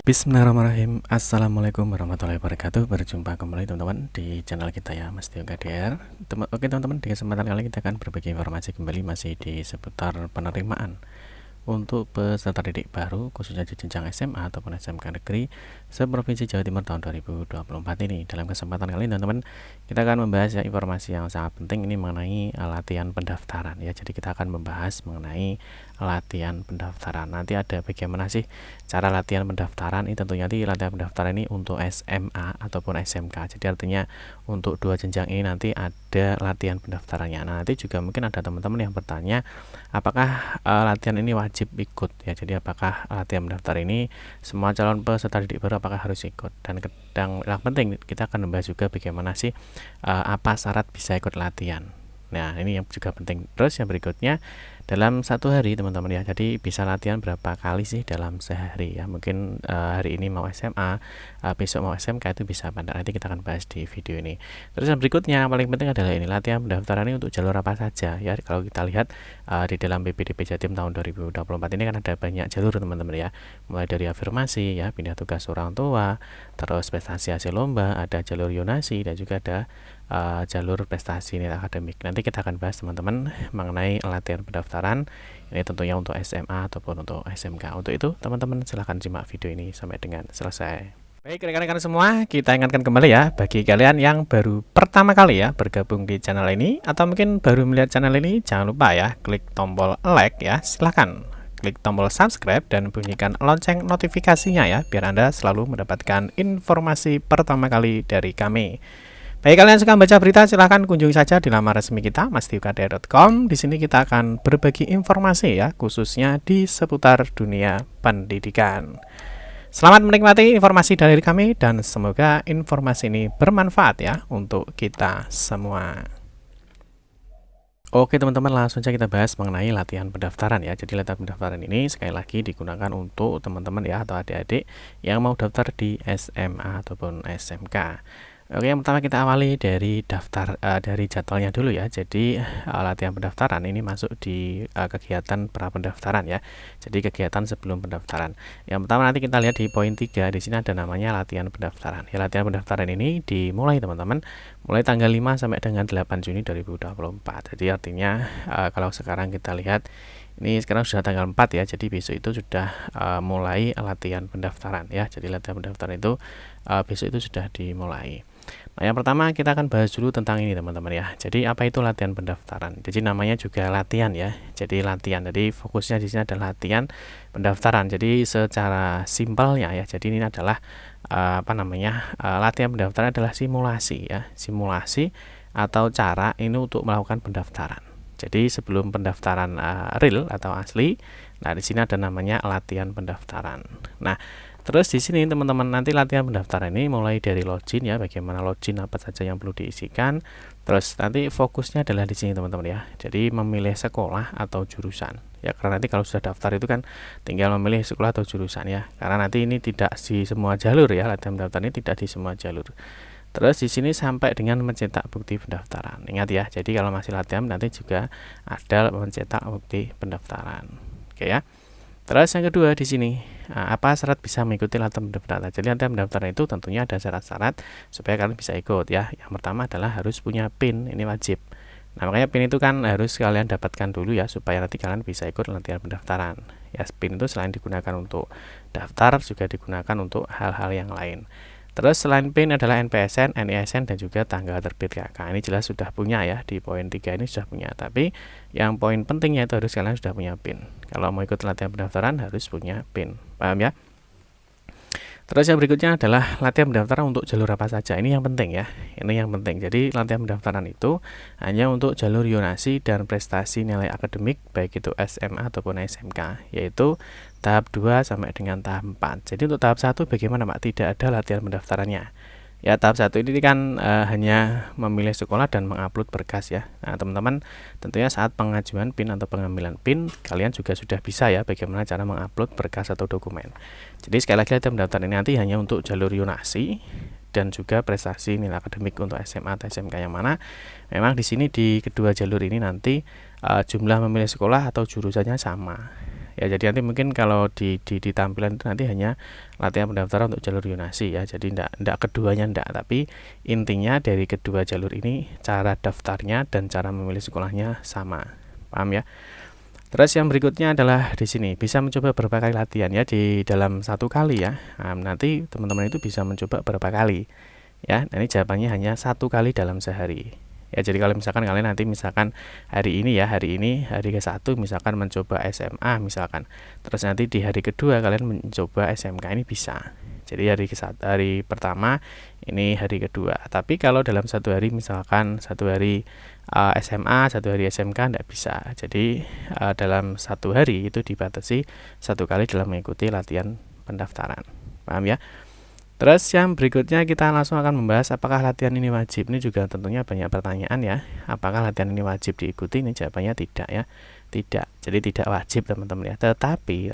Bismillahirrahmanirrahim. Assalamualaikum warahmatullahi wabarakatuh. Berjumpa kembali teman-teman di channel kita ya, Mas Tio KDR. Oke teman-teman, di kesempatan kali ini kita akan berbagi informasi kembali masih di seputar penerimaan untuk peserta didik baru khususnya di jenjang SMA ataupun SMK negeri seprovinsi Jawa Timur tahun 2024 ini. Dalam kesempatan kali ini teman-teman, kita akan membahas ya informasi yang sangat penting ini mengenai latihan pendaftaran ya. Jadi kita akan membahas mengenai latihan pendaftaran. Nanti ada bagaimana sih cara latihan pendaftaran ini, tentunya nanti latihan pendaftaran ini untuk SMA ataupun SMK. Jadi artinya untuk dua jenjang ini nanti ada latihan pendaftarannya. Nah, nanti juga mungkin ada teman-teman yang bertanya apakah latihan ini wajib ikut ya. Jadi apakah latihan pendaftar ini semua calon peserta didik baru apakah harus ikut, dan yang penting kita akan membahas juga bagaimana sih apa syarat bisa ikut latihan. Nah, ini yang juga penting. Terus yang berikutnya, dalam satu hari teman-teman ya, jadi bisa latihan berapa kali sih dalam sehari ya. Mungkin hari ini mau SMA, besok mau SMK, itu bisa apa? Nanti kita akan bahas di video ini. Terus yang berikutnya yang paling penting adalah ini, latihan pendaftaran ini untuk jalur apa saja ya. Kalau kita lihat di dalam PPDB Jatim tahun 2024 ini kan ada banyak jalur teman-teman ya, mulai dari afirmasi ya, pindah tugas orang tua, terus prestasi hasil lomba, ada jalur yonasi, dan juga ada jalur prestasi nilai akademik. Nanti kita akan bahas teman-teman mengenai latihan pendaftaran ini tentunya untuk SMA ataupun untuk SMK. Untuk itu teman-teman silahkan simak video ini sampai dengan selesai. Baik rekan-rekan semua, kita ingatkan kembali ya, bagi kalian yang baru pertama kali ya bergabung di channel ini atau mungkin baru melihat channel ini, jangan lupa ya klik tombol like ya, silahkan klik tombol subscribe dan bunyikan lonceng notifikasinya ya, biar Anda selalu mendapatkan informasi pertama kali dari kami. Bagi kalian yang suka baca berita, silahkan kunjungi saja di laman resmi kita, mastiukadr.com. Di sini kita akan berbagi informasi ya, khususnya di seputar dunia pendidikan. Selamat menikmati informasi dari kami dan semoga informasi ini bermanfaat ya untuk kita semua. Oke teman-teman, langsung saja kita bahas mengenai latihan pendaftaran ya. Jadi latihan pendaftaran ini sekali lagi digunakan untuk teman-teman ya atau adik-adik yang mau daftar di SMA ataupun SMK. Oke, yang pertama kita awali dari dari jadwalnya dulu ya. Jadi latihan pendaftaran ini masuk di kegiatan pra pendaftaran ya. Jadi kegiatan sebelum pendaftaran. Yang pertama nanti kita lihat di poin 3, di sini ada namanya latihan pendaftaran. Ya, latihan pendaftaran ini dimulai teman-teman mulai tanggal 5 sampai dengan 8 Juni 2024. Jadi artinya kalau sekarang kita lihat ini sekarang sudah tanggal 4 ya, jadi besok itu sudah mulai latihan pendaftaran ya. Jadi latihan pendaftaran itu besok itu sudah dimulai. Nah, yang pertama kita akan bahas dulu tentang ini teman-teman ya. Jadi apa itu latihan pendaftaran? Jadi namanya juga latihan ya. Jadi latihan. Jadi fokusnya di sini adalah latihan pendaftaran. Jadi secara simpelnya ya. Jadi ini adalah latihan pendaftaran adalah simulasi ya. Simulasi atau cara ini untuk melakukan pendaftaran. Jadi sebelum pendaftaran real atau asli, nah di sini ada namanya latihan pendaftaran. Nah, terus di sini teman-teman nanti latihan pendaftaran ini mulai dari login ya, bagaimana login, apa saja yang perlu diisikan. Terus nanti fokusnya adalah di sini teman-teman ya. Jadi memilih sekolah atau jurusan. Ya, karena nanti kalau sudah daftar itu kan tinggal memilih sekolah atau jurusan ya. Karena nanti ini tidak di semua jalur ya, latihan pendaftaran ini tidak di semua jalur. Terus di sini sampai dengan mencetak bukti pendaftaran. Ingat ya, jadi kalau masih latihan nanti juga ada mencetak bukti pendaftaran. Oke ya. Terus yang kedua di sini, apa syarat bisa mengikuti latihan pendaftaran? Jadi latihan pendaftaran itu tentunya ada syarat-syarat supaya kalian bisa ikut ya. Yang pertama adalah harus punya PIN, ini wajib. Nah, makanya PIN itu kan harus kalian dapatkan dulu ya supaya nanti kalian bisa ikut latihan pendaftaran. Ya, PIN itu selain digunakan untuk daftar juga digunakan untuk hal-hal yang lain. Terus selain PIN adalah NPSN, NISN, dan juga tanggal terbit KK. Ini jelas sudah punya ya, di poin 3 ini sudah punya. Tapi yang poin pentingnya itu harus kalian sudah punya PIN. Kalau mau ikut latihan pendaftaran harus punya PIN. Paham ya? Terus yang berikutnya adalah latihan pendaftaran untuk jalur apa saja. Ini yang penting ya. Ini yang penting. Jadi latihan pendaftaran itu hanya untuk jalur yonasi dan prestasi nilai akademik baik itu SMA ataupun SMK, yaitu tahap 2 sampai dengan tahap 4. Jadi untuk tahap 1 bagaimana Pak? Tidak ada latihan pendaftarannya. Ya, tahap 1 ini kan hanya memilih sekolah dan mengupload berkas ya. Nah, teman-teman tentunya saat pengajuan PIN atau pengambilan PIN kalian juga sudah bisa ya bagaimana cara mengupload berkas atau dokumen. Jadi sekali lagi latihan pendaftaran ini nanti hanya untuk jalur yonasi dan juga prestasi nilai akademik untuk SMA atau SMK, yang mana memang di sini di kedua jalur ini nanti jumlah memilih sekolah atau jurusannya sama. Ya, jadi nanti mungkin kalau di tampilan itu nanti hanya latihan pendaftaran untuk jalur Yunasi ya. Jadi ndak keduanya ndak, tapi intinya dari kedua jalur ini cara daftarnya dan cara memilih sekolahnya sama. Paham ya? Terus yang berikutnya adalah di sini bisa mencoba berapa kali latihan ya di dalam satu kali ya. Nah, nanti teman-teman itu bisa mencoba berapa kali ya. Nah, ini jawabannya hanya satu kali dalam sehari. Ya, jadi kalau misalkan kalian nanti misalkan hari ini hari ke-1 misalkan mencoba SMA misalkan, terus nanti di hari kedua kalian mencoba SMK, ini bisa. Jadi hari pertama ini hari kedua. Tapi kalau dalam satu hari misalkan satu hari SMA, satu hari SMK tidak bisa. Jadi dalam satu hari itu dibatasi satu kali dalam mengikuti latihan pendaftaran. Paham ya? Terus yang berikutnya kita langsung akan membahas apakah latihan ini wajib. Ini juga tentunya banyak pertanyaan ya. Apakah latihan ini wajib diikuti? Ini jawabannya tidak ya. Tidak. Jadi tidak wajib teman-teman ya. Tetapi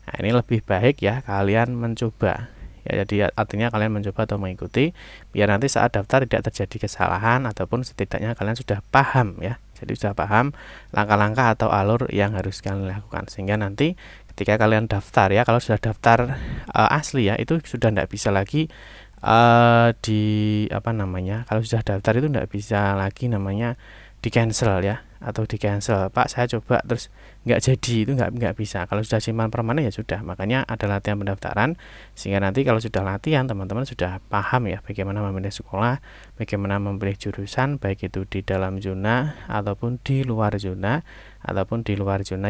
nah ini lebih baik ya kalian mencoba. Ya, jadi artinya kalian mencoba atau mengikuti biar nanti saat daftar tidak terjadi kesalahan ataupun setidaknya kalian sudah paham ya. Jadi sudah paham langkah-langkah atau alur yang harus kalian lakukan sehingga nanti ketika kalian daftar ya, kalau sudah daftar asli ya, itu sudah tidak bisa lagi kalau sudah daftar itu tidak bisa lagi namanya di cancel ya, atau di cancel, Pak saya coba terus nggak jadi, itu nggak bisa. Kalau sudah simpan permanen ya sudah. Makanya ada latihan pendaftaran sehingga nanti kalau sudah latihan teman-teman sudah paham ya bagaimana memilih sekolah, bagaimana memilih jurusan, baik itu di dalam zona ataupun di luar zona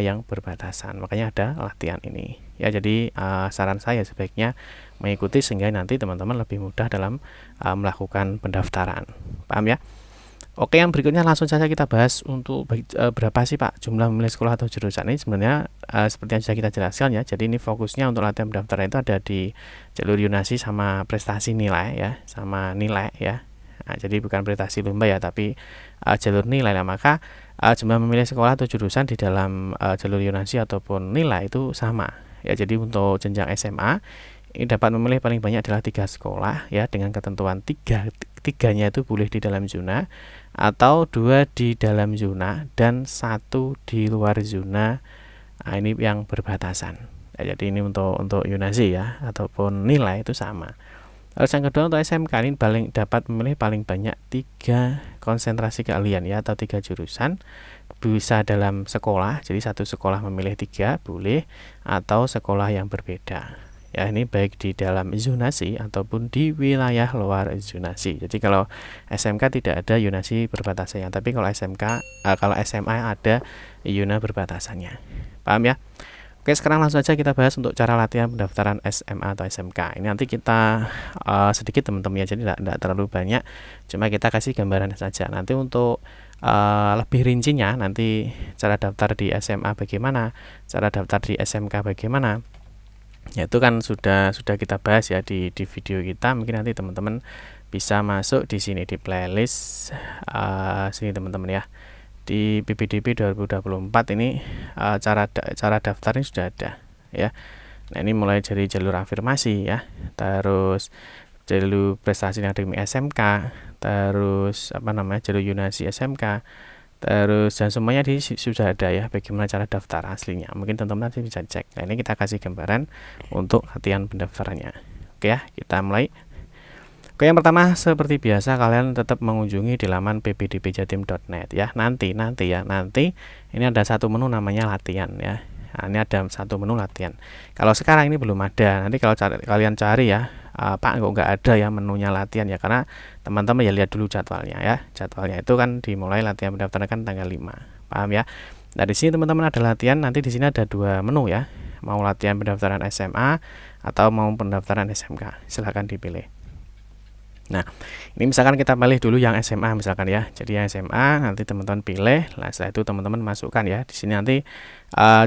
yang berbatasan. Makanya ada latihan ini ya. Jadi saran saya sebaiknya mengikuti sehingga nanti teman-teman lebih mudah dalam melakukan pendaftaran. Paham ya? Oke, yang berikutnya langsung saja kita bahas untuk berapa sih Pak jumlah memilih sekolah atau jurusan. Ini sebenarnya seperti yang sudah kita jelaskan ya. Jadi ini fokusnya untuk latihan pendaftaran itu ada di jalur Yunasi sama prestasi nilai ya, sama nilai ya. Nah, jadi bukan prestasi lomba ya, tapi jalur nilai lah. Maka jumlah memilih sekolah atau jurusan di dalam jalur Yunasi ataupun nilai itu sama ya. Jadi untuk jenjang SMA ini dapat memilih paling banyak adalah 3 sekolah ya, dengan ketentuan tiganya itu boleh di dalam zona atau 2 di dalam zona dan 1 di luar zona. Nah, ini yang berbatasan ya, jadi ini untuk Yunasi ya ataupun nilai itu sama. Terus yang kedua untuk SMK ini dapat memilih paling banyak 3 konsentrasi keahlian ya, atau 3 jurusan, bisa dalam sekolah, jadi satu sekolah memilih 3 boleh, atau sekolah yang berbeda ya. Ini baik di dalam zonasi ataupun di wilayah luar zonasi. Jadi kalau SMK tidak ada Yunasi berbatasannya, tapi kalau kalau SMA ada Yuna berbatasannya. Paham ya? Oke, sekarang langsung saja kita bahas untuk cara latihan pendaftaran SMA atau SMK. Ini nanti kita sedikit teman-teman ya, jadi tidak terlalu banyak, cuma kita kasih gambaran saja. Nanti untuk lebih rincinya, nanti cara daftar di SMA bagaimana, cara daftar di SMK bagaimana, ya itu kan sudah kita bahas ya di video kita. Mungkin nanti teman-teman bisa masuk di sini di playlist sini teman-teman ya, di PPDB 2024 ini cara daftar ini sudah ada ya. Nah, ini mulai dari jalur afirmasi ya, terus jalur prestasi akademik SMK, terus jalur Yunasi SMK, terus dan semuanya sudah ada ya bagaimana cara daftar aslinya. Mungkin teman-teman nanti bisa cek. Nah, ini kita kasih gambaran untuk latihan pendaftarannya. Oke ya, kita mulai. Oke, yang pertama seperti biasa kalian tetap mengunjungi di laman ppdbjatim.net ya. Nanti ini ada satu menu namanya latihan ya. Nah, ini ada satu menu latihan. Kalau sekarang ini belum ada. Nanti kalau kalian cari ya, Pak nggak ada ya menunya latihan ya, karena teman-teman ya lihat dulu jadwalnya ya. Jadwalnya itu kan dimulai latihan pendaftaran kan tanggal 5. Paham ya? Nah, di sini teman-teman ada latihan, nanti di sini ada 2 menu ya. Mau latihan pendaftaran SMA atau mau pendaftaran SMK. Silahkan dipilih. Nah, ini misalkan kita pilih dulu yang SMA misalkan ya. Jadi yang SMA nanti teman-teman pilih. Nah, setelah itu teman-teman masukkan ya. Di sini nanti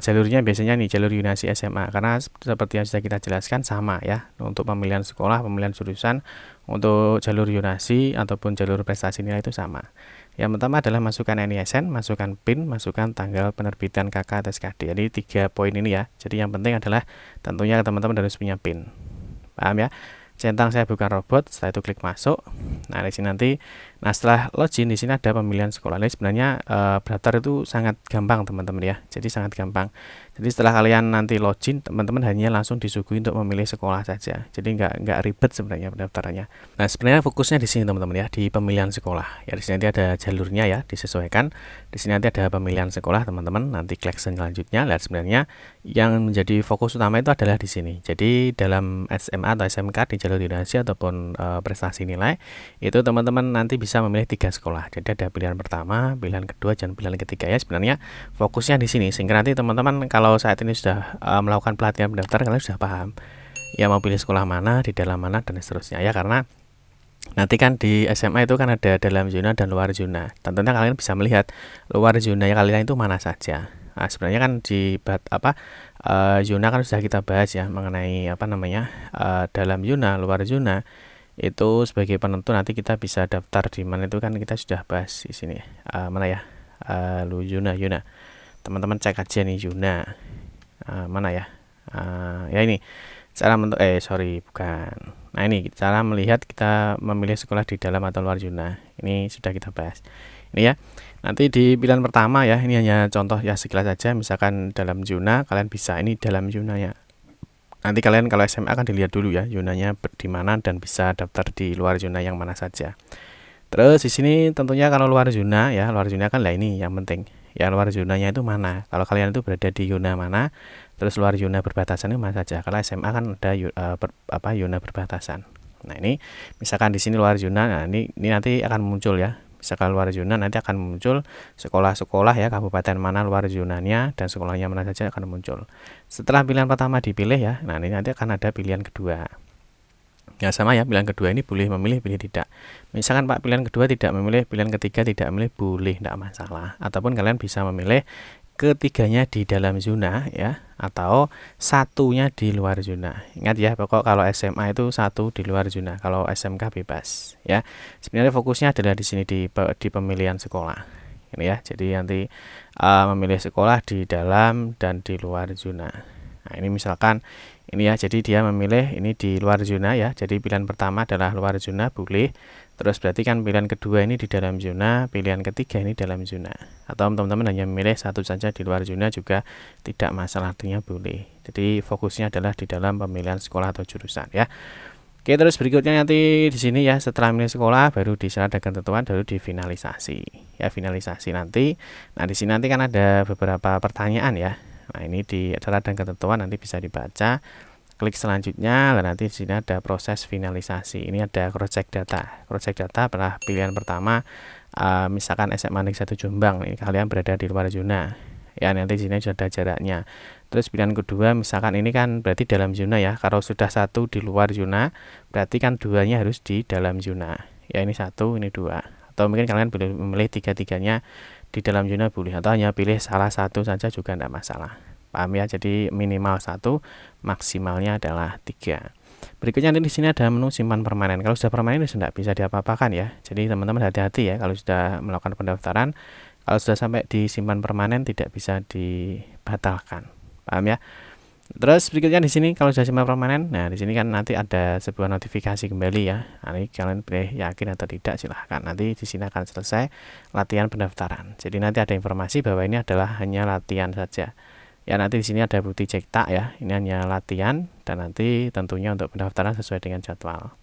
jalurnya biasanya nih jalur Yunasi SMA, karena seperti yang sudah kita jelaskan sama ya. Untuk pemilihan sekolah, pemilihan jurusan untuk jalur Yunasi ataupun jalur prestasi nilai itu sama. Yang pertama adalah masukkan NISN, masukkan PIN, masukkan tanggal penerbitan KK TSKD. Jadi 3 poin ini ya. Jadi yang penting adalah tentunya teman-teman harus punya PIN. Paham ya? centang saya bukan robot, setelah itu klik masuk. Nah, di sini nanti, nah setelah login di sini ada pemilihan sekolah. Ini sebenarnya daftar itu sangat gampang teman-teman ya. Jadi sangat gampang. Jadi setelah kalian nanti login, teman-teman hanya langsung disuguhi untuk memilih sekolah saja. Jadi nggak ribet sebenarnya pendaftarannya. Nah, sebenarnya fokusnya di sini teman-teman ya, di pemilihan sekolah. Ya di sini nanti ada jalurnya ya, disesuaikan. Di sini nanti ada pemilihan sekolah teman-teman. Nanti klik selanjutnya. Lihat sebenarnya yang menjadi fokus utama itu adalah di sini. Jadi dalam SMA atau SMK di jalur donasi ataupun prestasi nilai itu teman-teman nanti bisa memilih 3 sekolah. Jadi ada pilihan pertama, pilihan kedua, dan pilihan ketiga ya. Sebenarnya fokusnya di sini sehingga nanti teman-teman kalau saat ini sudah melakukan pelatihan pendaftaran, kalian sudah paham ya mau pilih sekolah mana, di dalam mana, dan seterusnya ya. Karena nanti kan di SMA itu kan ada dalam zona dan luar zona. Tentunya kalian bisa melihat luar zona yang kalian itu mana saja. Nah, sebenarnya kan di zona kan sudah kita bahas ya mengenai dalam zona, luar zona itu sebagai penentu nanti kita bisa daftar di mana itu kan kita sudah bahas di sini. Mana ya? Zona. Teman-teman cek aja nih zona. Mana ya? Ya ini cara bukan. Nah, ini cara melihat kita memilih sekolah di dalam atau luar zona. Ini sudah kita bahas. Ini ya. Nanti di pilihan pertama ya, ini hanya contoh ya sekilas saja. Misalkan dalam zona, kalian bisa ini dalam zonanya. Nanti kalian kalau SMA akan dilihat dulu ya zonanya di mana dan bisa daftar di luar zona yang mana saja. Terus di sini tentunya kalau luar zona kan lah ini yang penting. Ya luar zonanya itu mana? Kalau kalian itu berada di zona mana? Terus luar zona berbatasan itu mana saja? Kalau SMA kan ada zona berbatasan. Nah, ini misalkan di sini luar zona. Nah, ini nanti akan muncul ya. Misalkan luar zona nanti akan muncul sekolah-sekolah ya, kabupaten mana luar zonanya dan sekolahnya mana saja akan muncul. Setelah pilihan pertama dipilih ya, nah ini nanti akan ada pilihan kedua. Ya sama ya, pilihan kedua ini boleh memilih, pilih tidak. Misalkan Pak pilihan kedua tidak memilih, pilihan ketiga tidak memilih, boleh, tidak masalah. Ataupun kalian bisa memilih ketiganya di dalam zona ya, atau satunya di luar zona. Ingat ya, pokok kalau SMA itu satu di luar zona, kalau SMK bebas ya. Sebenarnya fokusnya adalah di sini di pemilihan sekolah. Ini ya, jadi nanti memilih sekolah di dalam dan di luar zona. Nah, ini misalkan ini ya, jadi dia memilih ini di luar zona ya. Jadi pilihan pertama adalah luar zona, boleh. Terus berarti kan pilihan kedua ini di dalam zona, pilihan ketiga ini dalam zona. Atau teman-teman hanya memilih satu saja di luar zona juga tidak masalah, artinya boleh. Jadi fokusnya adalah di dalam pemilihan sekolah atau jurusan ya. Oke, terus berikutnya nanti di sini ya, setelah memilih sekolah baru disyarat dan ketentuan, baru difinalisasi. Ya, finalisasi nanti. Nah, di sini nanti kan ada beberapa pertanyaan ya. Nah, ini di syarat dan ketentuan nanti bisa dibaca. Klik selanjutnya, dan nanti di sini ada proses finalisasi. Ini ada cross check data. Cross check data adalah pilihan pertama. Misalkan SMA Negeri 1 Jombang, ini kalian berada di luar zona. Ya, nanti di sini sudah ada jaraknya. Terus pilihan kedua, misalkan ini kan berarti dalam zona ya. Kalau sudah satu di luar zona, berarti kan duanya harus di dalam zona. Ya, ini satu, ini dua. Atau mungkin kalian boleh memilih tiga-tiganya di dalam zona boleh, atau hanya pilih salah satu saja juga tidak masalah. Paham ya? Jadi minimal 1, maksimalnya adalah 3. Berikutnya nanti di sini ada menu simpan permanen. Kalau sudah permanen itu tidak bisa diapa-apakan ya. Jadi teman-teman hati-hati ya kalau sudah melakukan pendaftaran. Kalau sudah sampai di simpan permanen tidak bisa dibatalkan. Paham ya? Terus berikutnya di sini kalau sudah simpan permanen, nah di sini kan nanti ada sebuah notifikasi kembali ya. Nah, ini kalian boleh yakin atau tidak silahkan. Nanti di sini akan selesai latihan pendaftaran. Jadi nanti ada informasi bahwa ini adalah hanya latihan saja. Ya, nanti di sini ada bukti cetak ya. Ini hanya latihan dan nanti tentunya untuk pendaftaran sesuai dengan jadwal.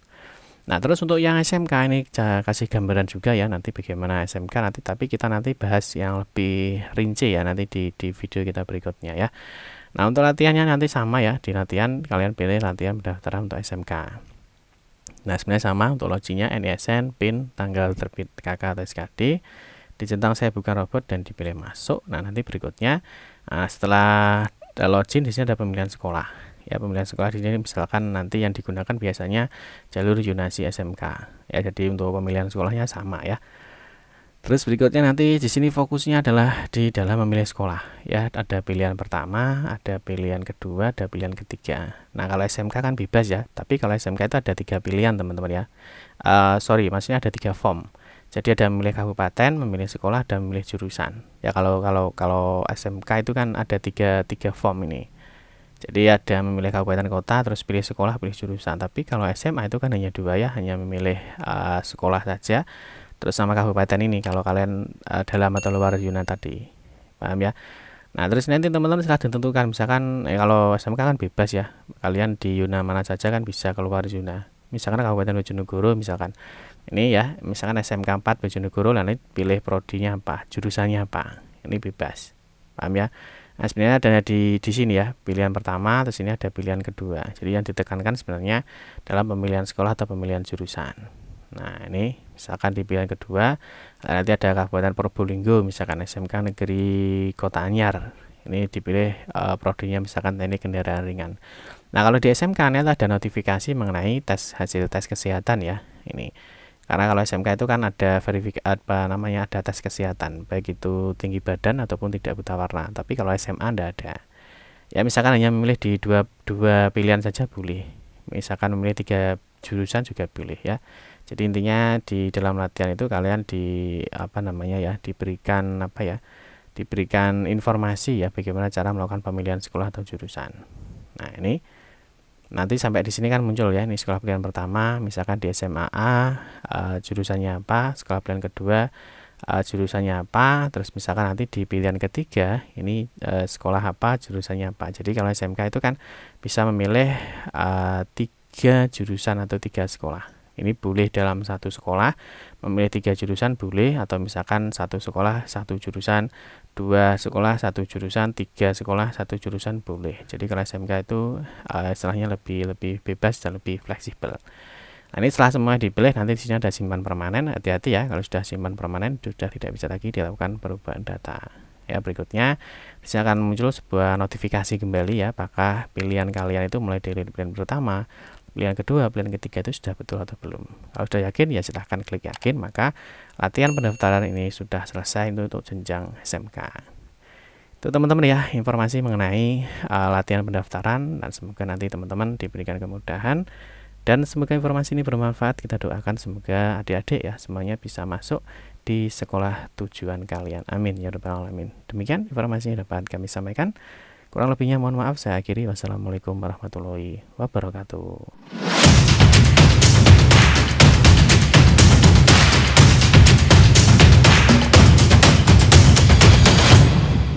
Nah, terus untuk yang SMK ini kasih gambaran juga ya nanti bagaimana SMK nanti, tapi kita nanti bahas yang lebih rinci ya nanti di video kita berikutnya ya. Nah, untuk latihannya nanti sama ya, di latihan kalian pilih latihan pendaftaran untuk SMK. Nah, sebenarnya sama untuk loginnya NISN, PIN, tanggal terbit KK atau SKD, dicentang saya bukan robot dan dipilih masuk. Nah, nanti berikutnya setelah login di sini ada pemilihan sekolah. Ya, pemilihan sekolah di sini misalkan nanti yang digunakan biasanya jalur zonasi SMK. Ya, jadi untuk pemilihan sekolahnya sama ya. Terus berikutnya nanti di sini fokusnya adalah di dalam memilih sekolah. Ya, ada pilihan pertama, ada pilihan kedua, ada pilihan ketiga. Nah, kalau SMK kan bebas ya, tapi kalau SMK itu ada 3 pilihan teman-teman ya. Maksudnya ada 3 form. Jadi ada memilih kabupaten, memilih sekolah, dan memilih jurusan. Ya, kalau SMK itu kan ada tiga form ini. Jadi ada memilih kabupaten kota, terus pilih sekolah, pilih jurusan. Tapi kalau SMA itu kan hanya dua ya, hanya memilih sekolah saja, terus sama kabupaten ini kalau kalian dalam atau luar zona tadi. Paham ya? Nah, terus nanti teman-teman setelah ditentukan, misalkan kalau SMK kan bebas ya, kalian di zona mana saja kan bisa keluar zona. Misalkan Kabupaten Bojonegoro, misalkan ini ya, misalkan SMK 4 Bojonegoro, nanti pilih prodinya apa, jurusannya apa, ini bebas. Paham ya? Nah, sebenarnya ada di sini ya, pilihan pertama, terus ini ada pilihan kedua. Jadi yang ditekankan sebenarnya dalam pemilihan sekolah atau pemilihan jurusan. Nah, ini misalkan di pilihan kedua, nanti ada Kabupaten Probolinggo, misalkan SMK Negeri Kota Anyar. Ini dipilih prodinya misalkan teknik kendaraan ringan. Nah, kalau di SMK ini ada notifikasi mengenai hasil tes kesehatan ya. Ini karena kalau SMK itu kan ada ada tes kesehatan, baik itu tinggi badan ataupun tidak buta warna. Tapi kalau SMA tidak ada. Ya misalkan hanya memilih di dua pilihan saja boleh. Misalkan memilih 3 jurusan juga boleh ya. Jadi intinya di dalam latihan itu kalian diberikan informasi ya bagaimana cara melakukan pemilihan sekolah atau jurusan. Nah, ini nanti sampai di sini kan muncul ya, ini sekolah pilihan pertama, misalkan di SMA A, jurusannya apa, sekolah pilihan kedua, jurusannya apa, terus misalkan nanti di pilihan ketiga, ini sekolah apa, jurusannya apa. Jadi kalau SMK itu kan bisa memilih 3 jurusan atau 3 sekolah. Ini boleh dalam satu sekolah memilih 3 jurusan boleh, atau misalkan satu sekolah 1 jurusan, 2 sekolah 1 jurusan, 3 sekolah 1 jurusan boleh. Jadi kalau SMK itu istilahnya lebih bebas dan lebih fleksibel. Nah, ini setelah semua dipilih, nanti di sini ada simpan permanen. Hati-hati ya, kalau sudah simpan permanen sudah tidak bisa lagi dilakukan perubahan data. Ya, berikutnya di sini akan muncul sebuah notifikasi kembali ya, apakah pilihan kalian itu mulai dari pilihan pertama, pilihan kedua, pilihan ketiga itu sudah betul atau belum. Kalau sudah yakin ya silahkan klik yakin, maka latihan pendaftaran ini sudah selesai untuk jenjang SMK. Itu teman-teman ya, informasi mengenai latihan pendaftaran, dan semoga nanti teman-teman diberikan kemudahan dan semoga informasi ini bermanfaat. Kita doakan semoga adik-adik ya semuanya bisa masuk di sekolah tujuan kalian. Amin ya rabbal alamin. Demikian informasi yang dapat kami sampaikan. Kurang lebihnya mohon maaf, saya akhiri. Wassalamualaikum warahmatullahi wabarakatuh.